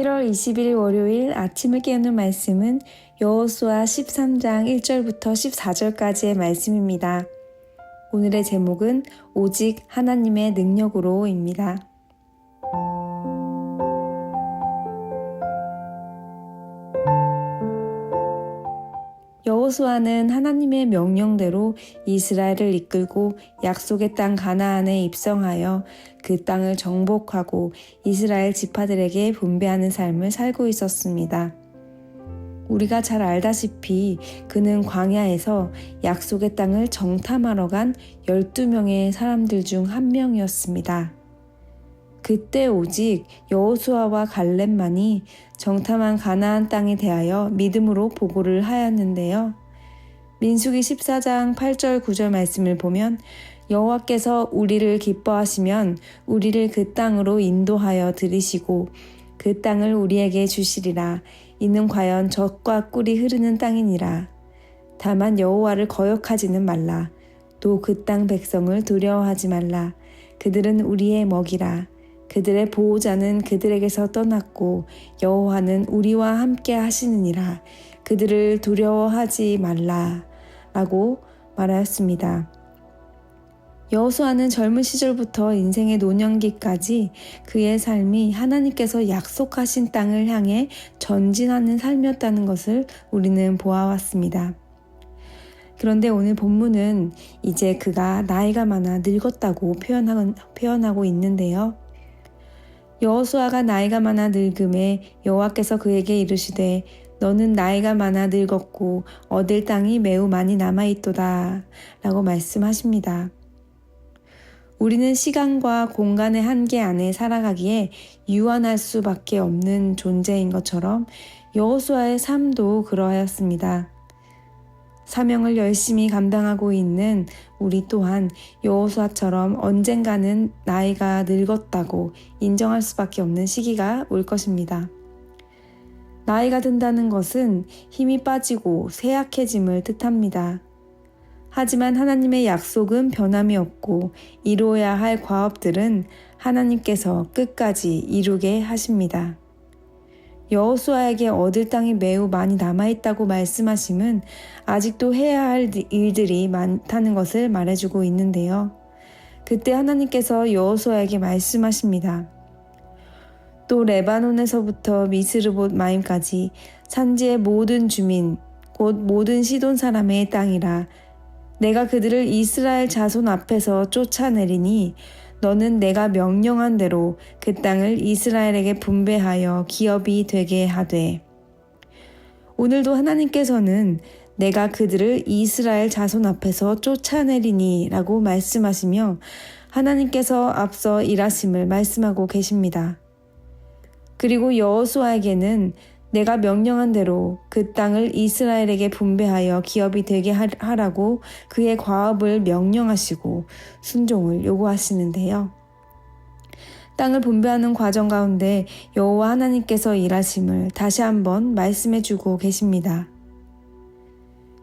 11월 20일 월요일 아침을 깨우는 말씀은 여호수아 13장 1절부터 14절까지의 말씀입니다. 오늘의 제목은 오직 하나님의 능력으로입니다. 여호수아는 하나님의 명령대로 이스라엘을 이끌고 약속의 땅 가나안에 입성하여 그 땅을 정복하고 이스라엘 지파들에게 분배하는 삶을 살고 있었습니다. 우리가 잘 알다시피 그는 광야에서 약속의 땅을 정탐하러 간 12명의 사람들 중 한 명이었습니다. 그때 오직 여호수아와 갈렙만이 정탐한 가나안 땅에 대하여 믿음으로 보고를 하였는데요. 민수기 14장 8절 9절 말씀을 보면 여호와께서 우리를 기뻐하시면 우리를 그 땅으로 인도하여 들이시고 그 땅을 우리에게 주시리라. 이는 과연 젖과 꿀이 흐르는 땅이니라. 다만 여호와를 거역하지는 말라. 또 그 땅 백성을 두려워하지 말라. 그들은 우리의 먹이라. 그들의 보호자는 그들에게서 떠났고 여호와는 우리와 함께 하시느니라. 그들을 두려워하지 말라 라고 말하였습니다. 여호수아는 젊은 시절부터 인생의 노년기까지 그의 삶이 하나님께서 약속하신 땅을 향해 전진하는 삶이었다는 것을 우리는 보아왔습니다. 그런데 오늘 본문은 이제 그가 나이가 많아 늙었다고 표현하고 있는데요. 여호수아가 나이가 많아 늙음에 여호와께서 그에게 이르시되 너는 나이가 많아 늙었고 얻을 땅이 매우 많이 남아있도다 라고 말씀하십니다. 우리는 시간과 공간의 한계 안에 살아가기에 유한할 수밖에 없는 존재인 것처럼 여호수아의 삶도 그러하였습니다. 사명을 열심히 감당하고 있는 우리 또한 여호수아처럼 언젠가는 나이가 늙었다고 인정할 수밖에 없는 시기가 올 것입니다. 나이가 든다는 것은 힘이 빠지고 쇠약해짐을 뜻합니다. 하지만 하나님의 약속은 변함이 없고 이루어야 할 과업들은 하나님께서 끝까지 이루게 하십니다. 여호수아에게 얻을 땅이 매우 많이 남아있다고 말씀하심은 아직도 해야 할 일들이 많다는 것을 말해주고 있는데요. 그때 하나님께서 여호수아에게 말씀하십니다. 또 레바논에서부터 미스르봇 마임까지 산지의 모든 주민 곧 모든 시돈 사람의 땅이라. 내가 그들을 이스라엘 자손 앞에서 쫓아내리니 너는 내가 명령한 대로 그 땅을 이스라엘에게 분배하여 기업이 되게 하되. 오늘도 하나님께서는 내가 그들을 이스라엘 자손 앞에서 쫓아내리니 라고 말씀하시며 하나님께서 앞서 일하심을 말씀하고 계십니다. 그리고 여호수아에게는 내가 명령한 대로 그 땅을 이스라엘에게 분배하여 기업이 되게 하라고 그의 과업을 명령하시고 순종을 요구하시는데요. 땅을 분배하는 과정 가운데 여호와 하나님께서 일하심을 다시 한번 말씀해 주고 계십니다.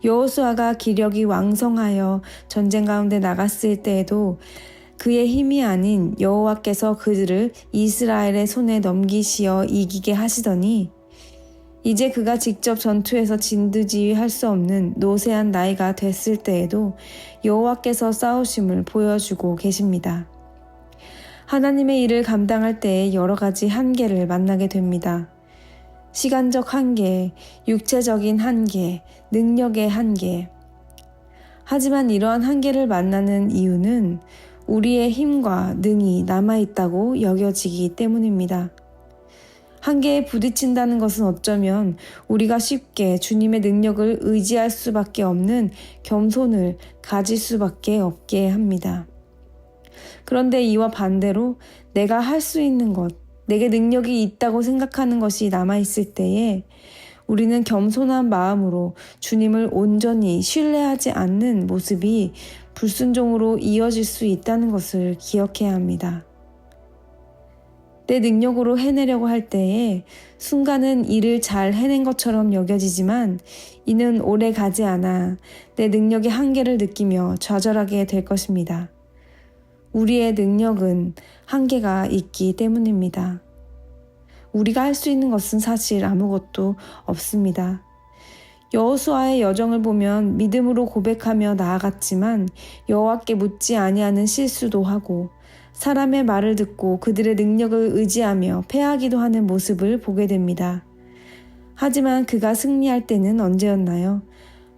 여호수아가 기력이 왕성하여 전쟁 가운데 나갔을 때에도 그의 힘이 아닌 여호와께서 그들을 이스라엘의 손에 넘기시어 이기게 하시더니 이제 그가 직접 전투에서 진두지휘할 수 없는 노쇠한 나이가 됐을 때에도 여호와께서 싸우심을 보여주고 계십니다. 하나님의 일을 감당할 때에 여러 가지 한계를 만나게 됩니다. 시간적 한계, 육체적인 한계, 능력의 한계. 하지만 이러한 한계를 만나는 이유는 우리의 힘과 능이 남아있다고 여겨지기 때문입니다. 한계에 부딪힌다는 것은 어쩌면 우리가 쉽게 주님의 능력을 의지할 수밖에 없는 겸손을 가질 수밖에 없게 합니다. 그런데 이와 반대로 내가 할 수 있는 것, 내게 능력이 있다고 생각하는 것이 남아있을 때에 우리는 겸손한 마음으로 주님을 온전히 신뢰하지 않는 모습이 불순종으로 이어질 수 있다는 것을 기억해야 합니다. 내 능력으로 해내려고 할 때에 순간은 일을 잘 해낸 것처럼 여겨지지만 이는 오래 가지 않아 내 능력의 한계를 느끼며 좌절하게 될 것입니다. 우리의 능력은 한계가 있기 때문입니다. 우리가 할 수 있는 것은 사실 아무것도 없습니다. 여호수아의 여정을 보면 믿음으로 고백하며 나아갔지만 여호와께 묻지 아니하는 실수도 하고 사람의 말을 듣고 그들의 능력을 의지하며 패하기도 하는 모습을 보게 됩니다. 하지만 그가 승리할 때는 언제였나요?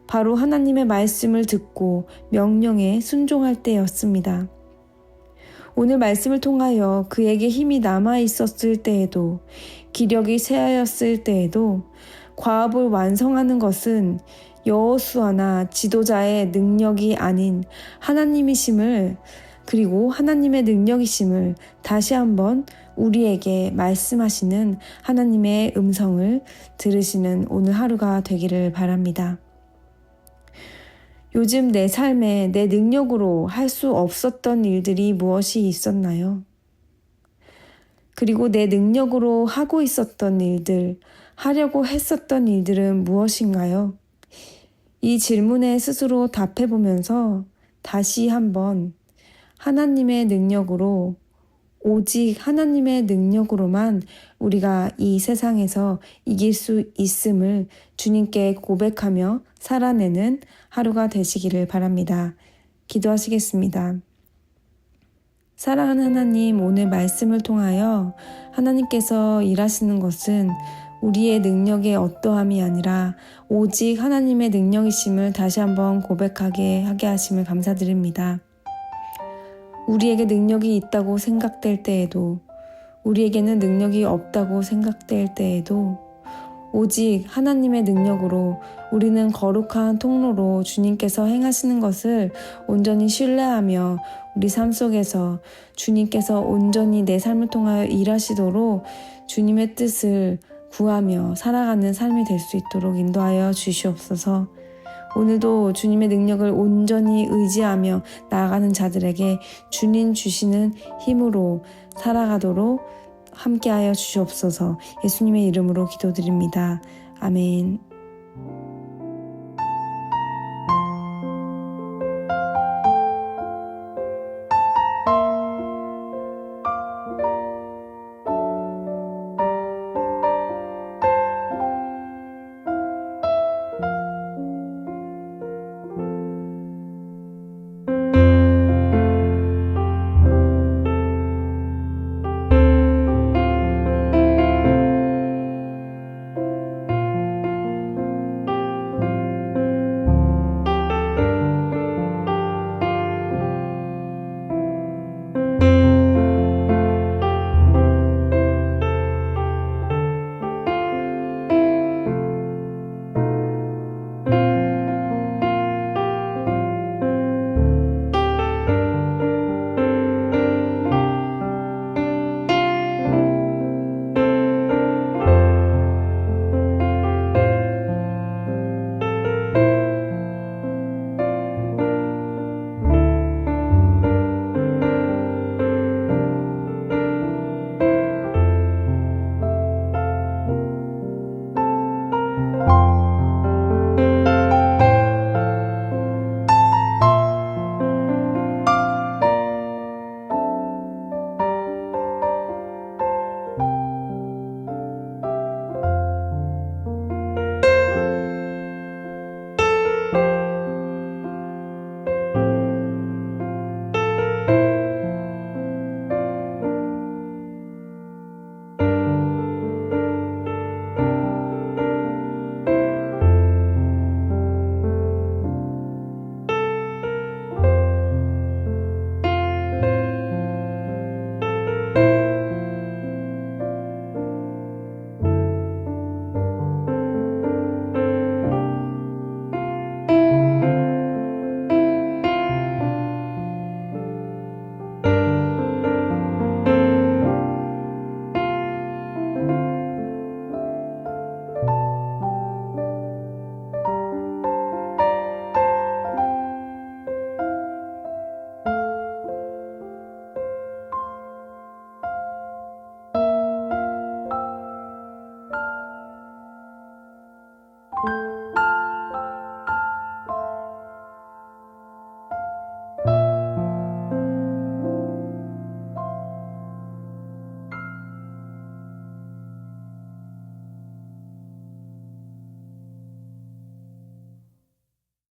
바로 하나님의 말씀을 듣고 명령에 순종할 때였습니다. 오늘 말씀을 통하여 그에게 힘이 남아 있었을 때에도, 기력이 쇠하였을 때에도 과업을 완성하는 것은 여호수아나 지도자의 능력이 아닌 하나님이심을, 그리고 하나님의 능력이심을 다시 한번 우리에게 말씀하시는 하나님의 음성을 들으시는 오늘 하루가 되기를 바랍니다. 요즘 내 삶에 내 능력으로 할 수 없었던 일들이 무엇이 있었나요? 그리고 내 능력으로 하고 있었던 일들, 하려고 했었던 일들은 무엇인가요? 이 질문에 스스로 답해보면서 다시 한번 하나님의 능력으로, 오직 하나님의 능력으로만 우리가 이 세상에서 이길 수 있음을 주님께 고백하며 살아내는 하루가 되시기를 바랍니다. 기도하시겠습니다. 사랑하는 하나님, 오늘 말씀을 통하여 하나님께서 일하시는 것은 우리의 능력의 어떠함이 아니라 오직 하나님의 능력이심을 다시 한번 고백하게 하게 하심을 감사드립니다. 우리에게 능력이 있다고 생각될 때에도, 우리에게는 능력이 없다고 생각될 때에도 오직 하나님의 능력으로 우리는 거룩한 통로로 주님께서 행하시는 것을 온전히 신뢰하며 우리 삶 속에서 주님께서 온전히 내 삶을 통하여 일하시도록 주님의 뜻을 구하며 살아가는 삶이 될 수 있도록 인도하여 주시옵소서. 오늘도 주님의 능력을 온전히 의지하며 나아가는 자들에게 주님 주시는 힘으로 살아가도록 함께하여 주시옵소서. 예수님의 이름으로 기도드립니다. 아멘.